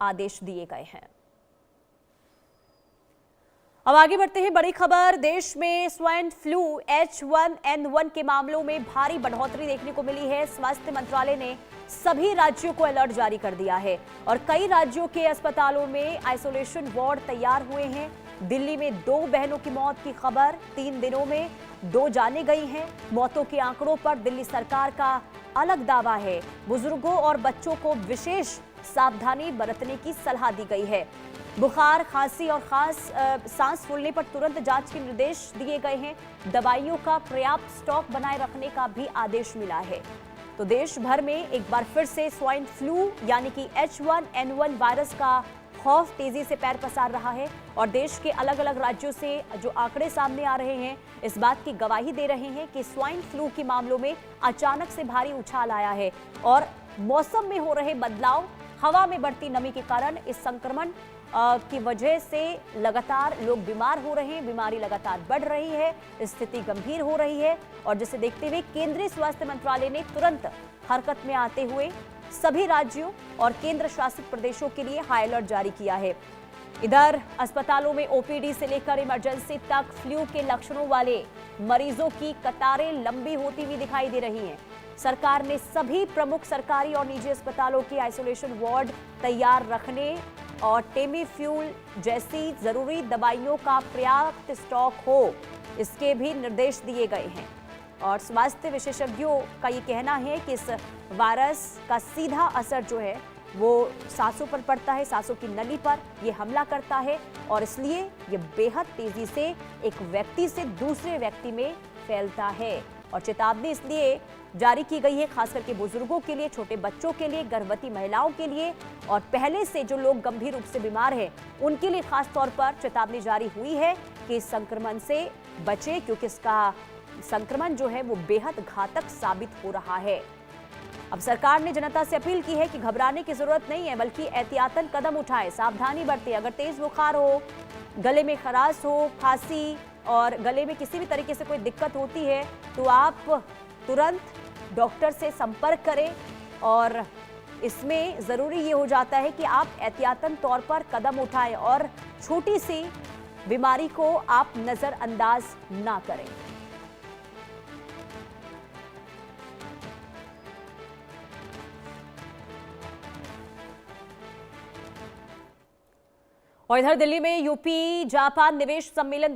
आदेश दिए गए हैं। अब आगे बढ़ते हैं, बड़ी खबर। देश में स्वाइन फ्लू H1N1 के मामलों में भारी बढ़ोतरी देखने को मिली है। स्वास्थ्य मंत्रालय ने सभी राज्यों को अलर्ट जारी कर दिया है और कई राज्यों के अस्पतालों में आइसोलेशन वार्ड तैयार हुए हैं। दिल्ली में 2 बहनों की मौत की खबर, 3 दिनों में 2 जानें गई हैं। मौतों के आंकड़ों पर दिल्ली सरकार का अलग दावा है। बुजुर्गों और बच्चों को विशेष सावधानी बरतने की सलाह दी गई है। बुखार, खांसी और सांस फूलने पर तुरंत जांच के निर्देश दिए गए हैं। दवाइयों का पर्याप्त स्टॉक बनाए रखने का भी आदेश मिला है। तो देश भर में एक बार फिर से स्वाइन फ्लू यानी कि H1N1 वायरस का खौफ तेजी से पैर पसार रहा है और देश के अलग अलग राज्यों से जो आंकड़े सामने आ रहे हैं इस बात की गवाही दे रहे हैं कि स्वाइन फ्लू के मामलों में अचानक से भारी उछाल आया है और मौसम में हो रहे बदलाव, हवा में बढ़ती नमी के कारण इस संक्रमण की वजह से लगातार लोग बीमार हो रहे हैं। बीमारी लगातार बढ़ रही है, स्थिति गंभीर हो रही है और जिसे देखते हुए केंद्रीय स्वास्थ्य मंत्रालय ने तुरंत हरकत में आते हुए सभी राज्यों और केंद्र शासित प्रदेशों के लिए हाई अलर्ट जारी किया है। इधर अस्पतालों में ओपीडी से लेकर इमरजेंसी तक फ्लू के लक्षणों वाले मरीजों की कतारें लंबी होती हुई दिखाई दे रही हैं। सरकार ने सभी प्रमुख सरकारी और निजी अस्पतालों के आइसोलेशन वार्ड तैयार रखने और टेमीफ्यूल जैसी जरूरी दवाइयों का पर्याप्त स्टॉक हो, इसके भी निर्देश दिए गए हैं। और स्वास्थ्य विशेषज्ञों का ये कहना है कि इस वायरस का सीधा असर जो है वो सांसों पर पड़ता है, सांसों की नली पर ये हमला करता है और इसलिए ये बेहद तेजी से एक व्यक्ति से दूसरे व्यक्ति में फैलता है। और चेतावनी इसलिए जारी की गई है खास करके बुजुर्गों के लिए, छोटे बच्चों के लिए, गर्भवती महिलाओं के लिए और पहले से जो लोग गंभीर रूप से बीमार हैं उनके लिए खास तौर पर चेतावनी जारी हुई है कि इस संक्रमण से बचें क्योंकि इसका संक्रमण जो है वो बेहद घातक साबित हो रहा है। अब सरकार ने जनता से अपील की है कि घबराने की जरूरत नहीं है बल्कि एहतियातन कदम उठाएं, सावधानी बरतें। अगर तेज बुखार हो, गले में खराश हो, खांसी और गले में किसी भी तरीके से कोई दिक्कत होती है तो आप तुरंत डॉक्टर से संपर्क करें और इसमें ज़रूरी ये हो जाता है कि आप एहतियातन तौर पर कदम उठाएं और छोटी सी बीमारी को आप नज़रअंदाज ना करें। और इधर दिल्ली में यूपी जापान निवेश सम्मेलन